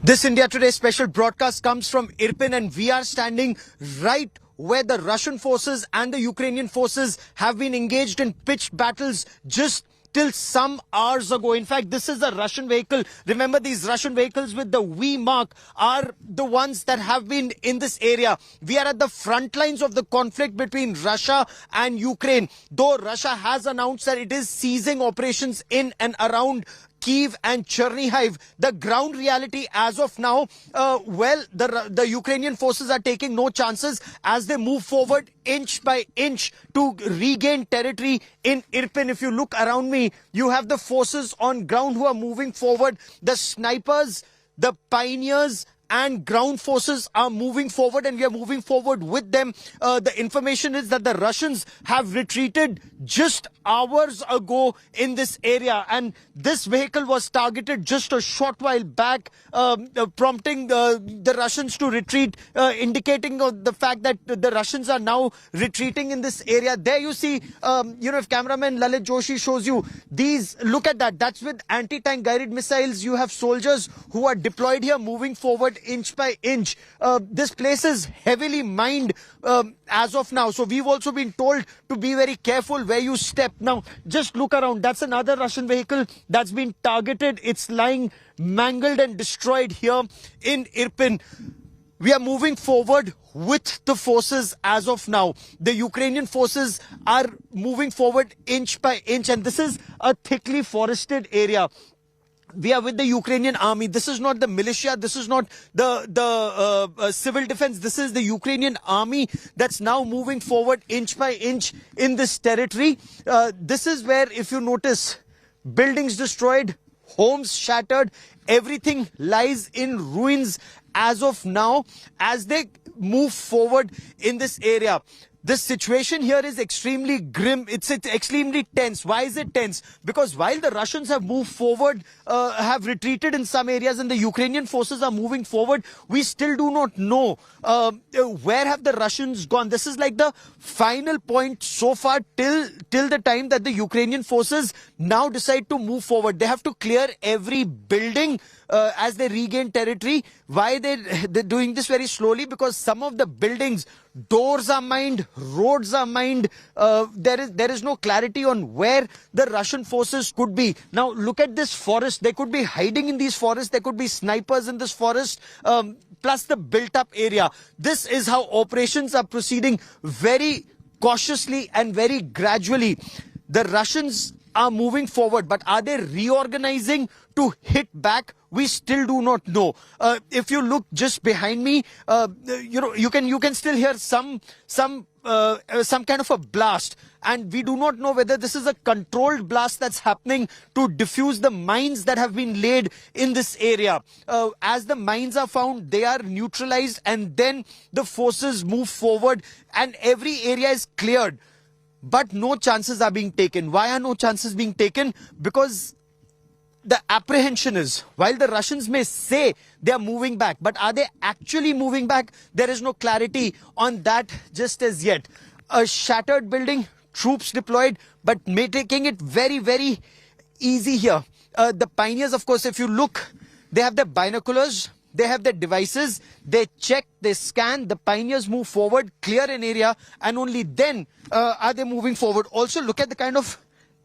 This India Today special broadcast comes from Irpin, and we are standing right where the Russian forces and the Ukrainian forces have been engaged in pitched battles just till some hours ago. In fact, this is a Russian vehicle. Remember, these Russian vehicles with the V mark are the ones that have been in this area. We are at the front lines of the conflict between Russia and Ukraine. Though Russia has announced that it is ceasing operations in and around Kyiv and Chernihiv, the ground reality as of now, the Ukrainian forces are taking no chances as they move forward inch by inch to regain territory in Irpin. If you look around me, you have the forces on ground who are moving forward. The snipers, the pioneers, and ground forces are moving forward, and we are moving forward with them. The information is that the Russians have retreated just hours ago in this area, and this vehicle was targeted just a short while back, prompting the Russians to retreat, indicating the fact that the Russians are now retreating in this area. There you see, if cameraman Lalit Joshi shows you these, look at that. That's with anti-tank guided missiles. You have soldiers who are deployed here, moving forward inch by inch. This place is heavily mined as of now. So we've also been told to be very careful where you step. Now, just look around. That's another Russian vehicle that's been targeted. It's lying mangled and destroyed here in Irpin. We are moving forward with the forces as of now. The Ukrainian forces are moving forward inch by inch, and this is a thickly forested area. We are with the Ukrainian army. This is not the militia. This is not the civil defense. This is the Ukrainian army that's now moving forward inch by inch in this territory. This is where, if you notice, buildings destroyed, homes shattered, everything lies in ruins as of now as they move forward in this area. This situation here is extremely grim. It's extremely tense. Why is it tense? Because while the Russians have moved forward, have retreated in some areas, and the Ukrainian forces are moving forward, we still do not know where have the Russians gone. This is like the final point so far till the time that the Ukrainian forces now decide to move forward. They have to clear every building as they regain territory. Why they're doing this very slowly? Because some of the buildings, doors are mined, roads are mined. There is no clarity on where the Russian forces could be. Now look at this forest. They could be hiding in these forests. There could be snipers in this forest, plus the built up area. This is how operations are proceeding, very cautiously and very gradually. The Russians are moving forward, but are they reorganizing to hit back? We still do not know. If you look just behind me, you can still hear some kind of a blast, and we do not know whether this is a controlled blast that's happening to defuse the mines that have been laid in this area. As the mines are found, they are neutralized, and then the forces move forward, and every area is cleared. But no chances are being taken. Why are no chances being taken? Because the apprehension is, while the Russians may say they are moving back, but are they actually moving back? There is no clarity on that just as yet. A shattered building, troops deployed, but taking it very, very easy here. The pioneers, of course, if you look, they have their binoculars, they have their devices, they check, they scan, the pioneers move forward, clear an area, and only then are they moving forward. Also, look at the kind of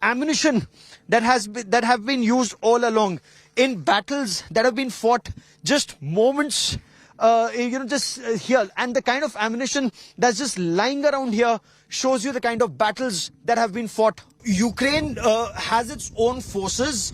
ammunition that have been used all along in battles that have been fought just moments here, and the kind of ammunition that's just lying around here shows you the kind of battles that have been fought. Ukraine has its own forces,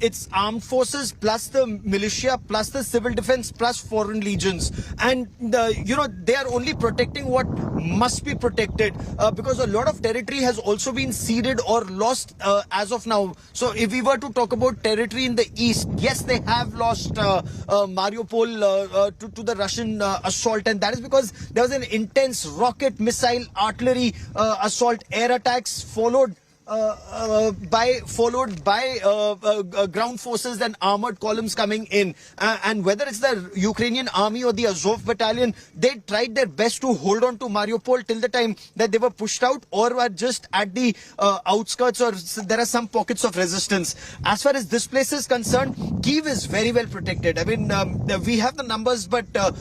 its armed forces, plus the militia, plus the civil defense, plus foreign legions, and they are only protecting what must be protected, because a lot of territory has also been ceded or lost as of now. So if we were to talk about territory in the east, yes, they have lost Mariupol to the Russian assault, and that is because there was an intense rocket, missile, artillery assault, air attacks followed followed by ground forces and armored columns coming in. And whether it's the Ukrainian army or the Azov battalion, they tried their best to hold on to Mariupol till the time that they were pushed out or were just at the outskirts, or there are some pockets of resistance. As far as this place is concerned, Kyiv is very well protected. I mean, we have the numbers, but a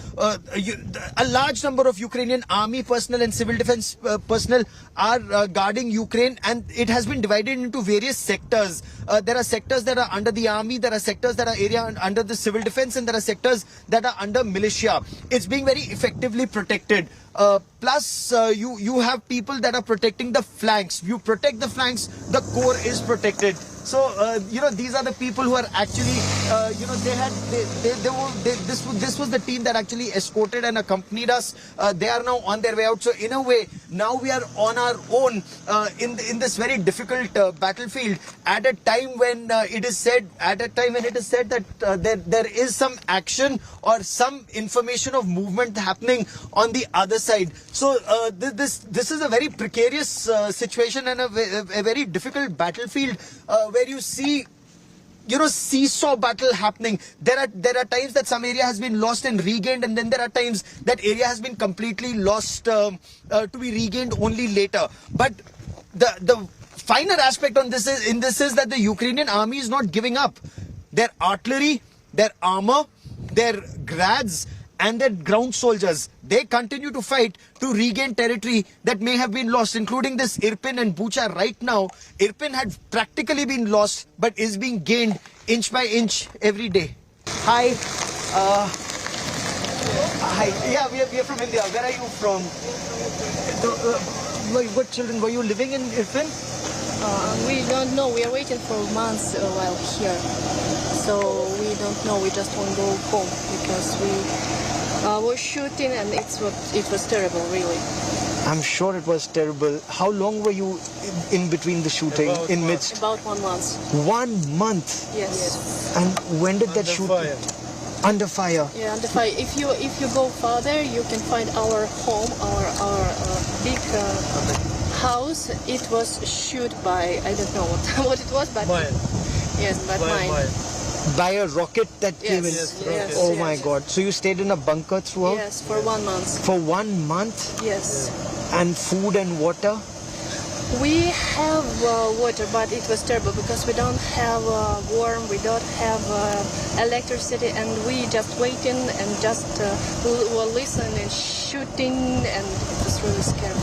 large number of Ukrainian army personnel and civil defense personnel are guarding Ukraine, and it has been divided into various sectors. There are sectors that are under the army, there are sectors that are under the civil defense, and there are sectors that are under militia. It's being very effectively protected. Plus, you have people that are protecting the flanks. You protect the flanks, the core is protected. So, these are the people who are actually, this was the team that actually escorted and accompanied us. They are now on their way out. So, in a way, now we are on our own in this very difficult battlefield at a time when it is said that there is some action or some information of movement happening on the other side. So, this is a very precarious situation and a very difficult battlefield where you see, seesaw battle happening. There are times that some area has been lost and regained, and then there are times that area has been completely lost to be regained only later. But the finer aspect on this is that the Ukrainian army is not giving up. Their artillery, their armor, their grads, and their ground soldiers, they continue to fight to regain territory that may have been lost, including this Irpin and Bucha. Right now, Irpin had practically been lost, but is being gained inch by inch every day. Hi. Hi. Yeah, we are from India. Where are you from? What children? Were you living in Irpin? We don't know. We are waiting for months while here. So we don't know. We just want to go home because we were shooting and it was terrible, really. I'm sure it was terrible. How long were you in between the shooting? About 1 month. 1 month? Yes. And when did that shoot? Fire. Under fire. Yeah, under fire. If you go further, you can find our home, our big house. It was shot by, I don't know what it was, but Mine. yes, but mine. By a rocket that came in? Yes, Oh yes. my God. So you stayed in a bunker throughout? Yes, for 1 month. For 1 month? Yes. And food and water? We have water, but it was terrible because we don't have warm, we don't have electricity, and we just waiting and just were listening and shooting, and it was really scary.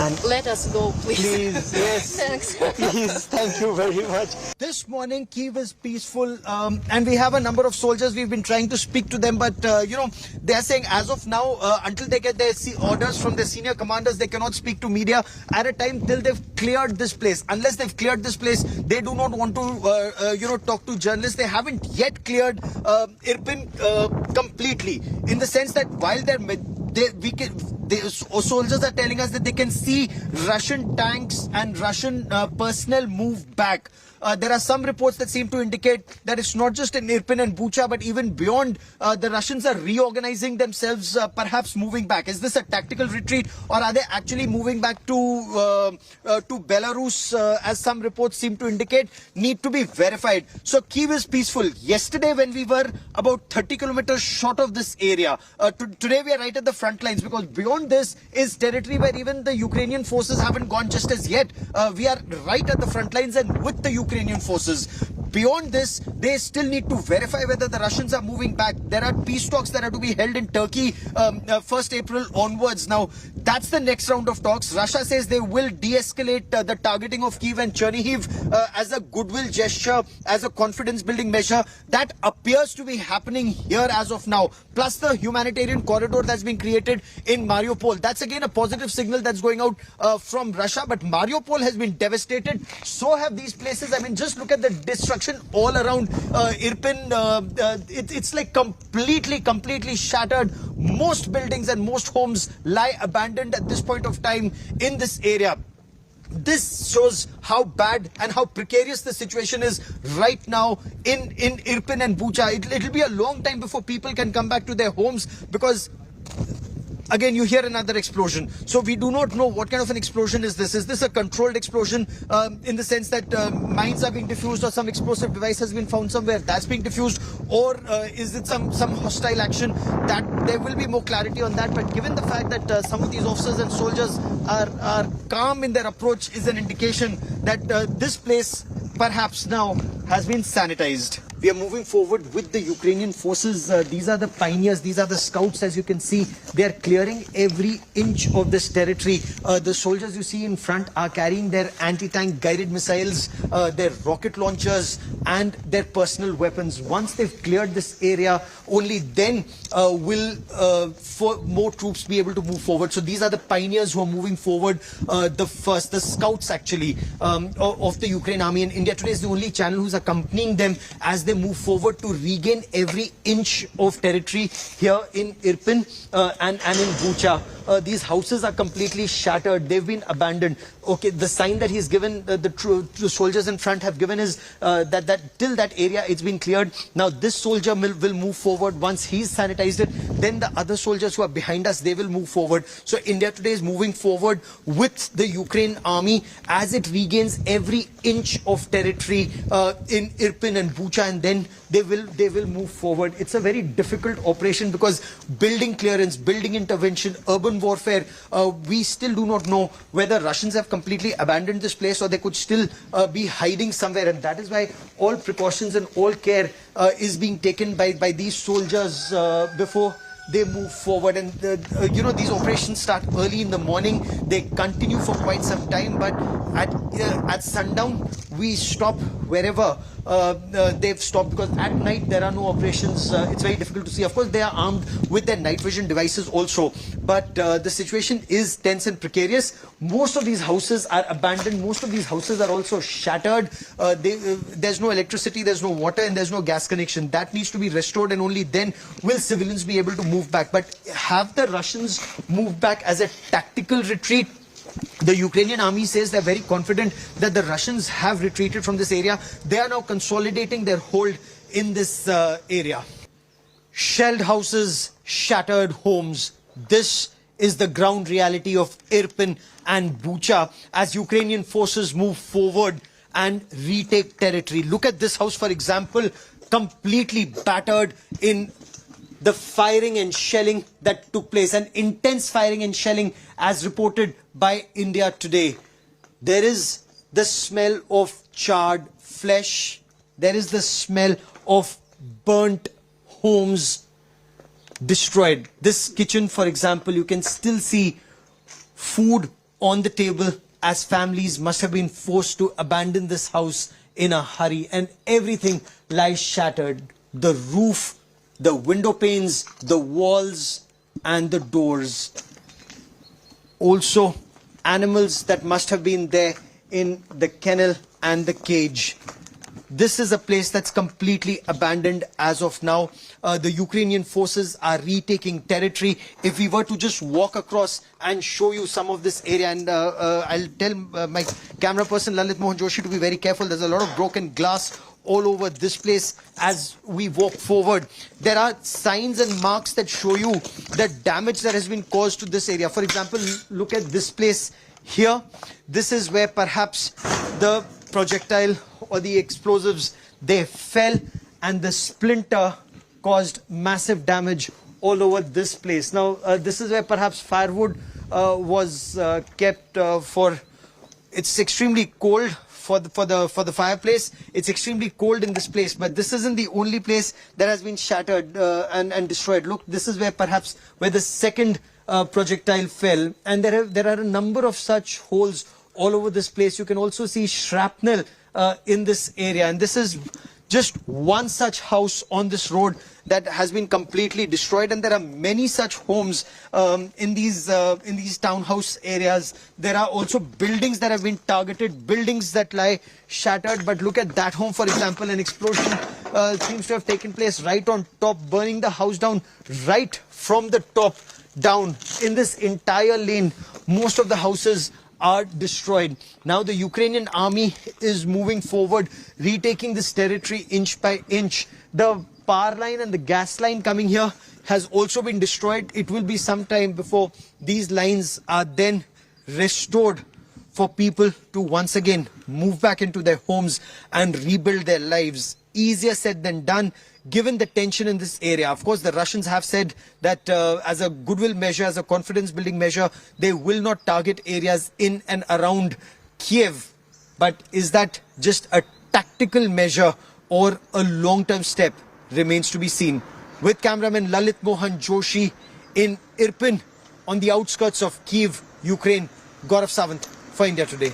And Let us go, please. please, yes. Thanks. Please, thank you very much. This morning, Kyiv is peaceful, and we have a number of soldiers. We've been trying to speak to them, but they're saying as of now, until they get their orders from their senior commanders, they cannot speak to media at a time till they've cleared this place. Unless they've cleared this place, they do not want to, talk to journalists. They haven't yet cleared Irpin completely, in the sense that while the soldiers are telling us that they can see Russian tanks and Russian personnel move back. There are some reports that seem to indicate that it's not just in Irpin and Bucha, but even beyond, the Russians are reorganizing themselves, perhaps moving back. Is this a tactical retreat, or are they actually moving back to Belarus, as some reports seem to indicate? Need to be verified. So Kyiv is peaceful. Yesterday, when we were about 30 kilometers short of this area, today we are right at the front lines, because beyond this is territory where even the Ukrainian forces haven't gone just as yet. We are right at the front lines and with the Ukrainian forces. Beyond this, they still need to verify whether the Russians are moving back. There are peace talks that are to be held in Turkey 1st April onwards. Now, that's the next round of talks. Russia says they will de-escalate the targeting of Kyiv and Chernihiv as a goodwill gesture, as a confidence-building measure. That appears to be happening here as of now. Plus the humanitarian corridor that's been created in Mariupol. That's again a positive signal that's going out from Russia. But Mariupol has been devastated. So have these places. I mean, just look at the destruction all around Irpin. It's like completely shattered. Most buildings and most homes lie abandoned at this point of time in this area. This shows how bad and how precarious the situation is right now in Irpin and Bucha. It'll be a long time before people can come back to their homes, because again, you hear another explosion. So we do not know what kind of an explosion is this. Is this a controlled explosion in the sense that mines are being diffused or some explosive device has been found somewhere that's being diffused, or is it some hostile action? That there will be more clarity on that. But given the fact that some of these officers and soldiers are calm in their approach, is an indication that this place perhaps now has been sanitized. We are moving forward with the Ukrainian forces. These are the pioneers, these are the scouts. As you can see, they are clearing every inch of this territory. The soldiers you see in front are carrying their anti-tank guided missiles, their rocket launchers and their personal weapons. Once they've cleared this area, only then will more troops be able to move forward. So these are the pioneers who are moving forward. The scouts actually of the Ukraine army. And India Today is the only channel who's accompanying them as they move forward to regain every inch of territory here in Irpin and in Bucha. These houses are completely shattered. They've been abandoned. Okay, the sign that he's given, the soldiers in front have given is that till that area it's been cleared. Now this soldier will move forward. Once he's sanitized it, then the other soldiers who are behind us, they will move forward. So India Today is moving forward with the Ukraine army as it regains every inch of territory in Irpin and Bucha, and then they will move forward. It's a very difficult operation because building clearance, building intervention, urban warfare, we still do not know whether Russians have completely abandoned this place or they could still be hiding somewhere, and that is why all precautions and all care is being taken by these soldiers before they move forward. And these operations start early in the morning, they continue for quite some time, but at sundown we stop wherever they've stopped, because at night there are no operations. It's very difficult to see. Of course they are armed with their night vision devices also, but the situation is tense and precarious. Most of these houses are abandoned, most of these houses are also shattered. There's no electricity, there's no water, and there's no gas connection. That needs to be restored, and only then will civilians be able to move back. But have the Russians moved back as a tactical retreat? The Ukrainian army says they're very confident that the Russians have retreated from this area. They are now consolidating their hold in this area. Shelled houses, shattered homes. This is the ground reality of Irpin and Bucha as Ukrainian forces move forward and retake territory. Look at this house, for example, completely battered in the firing and shelling that took place, and intense firing and shelling as reported by India Today. There is the smell of charred flesh. There is the smell of burnt homes destroyed. This kitchen, for example, you can still see food on the table as families must have been forced to abandon this house in a hurry, and everything lies shattered. The roof, the window panes, the walls and the doors. Also animals that must have been there in the kennel and the cage. This is a place that's completely abandoned as of now. The Ukrainian forces are retaking territory. If we were to just walk across and show you some of this area, and I'll tell my camera person Lalit Mohan Joshi to be very careful. There's a lot of broken glass all over this place as we walk forward. There are signs and marks that show you the damage that has been caused to this area. For example, look at this place here. This is where perhaps the projectile or the explosives, they fell, and the splinter caused massive damage all over this place. Now this is where perhaps firewood was kept for. It's extremely cold for the fireplace. It's extremely cold in this place, but this isn't the only place that has been shattered and destroyed. Look, this is where perhaps where the second projectile fell, and there are a number of such holes all over this place. You can also see shrapnel in this area, and this is just one such house on this road that has been completely destroyed, and there are many such homes in these townhouse areas. There are also buildings that have been targeted, buildings that lie shattered. But look at that home, for example. An explosion seems to have taken place right on top, burning the house down right from the top down. In this entire lane, most of the houses are destroyed. Now the Ukrainian army is moving forward, retaking this territory inch by inch. The power line and the gas line coming here has also been destroyed. It will be some time before these lines are then restored for people to once again move back into their homes and rebuild their lives. Easier said than done, given the tension in this area. Of course, the Russians have said that as a goodwill measure, as a confidence building measure, they will not target areas in and around Kiev. But is that just a tactical measure or a long-term step remains to be seen. With cameraman Lalit Mohan Joshi in Irpin on the outskirts of Kiev, Ukraine, Gaurav Sawant for India Today.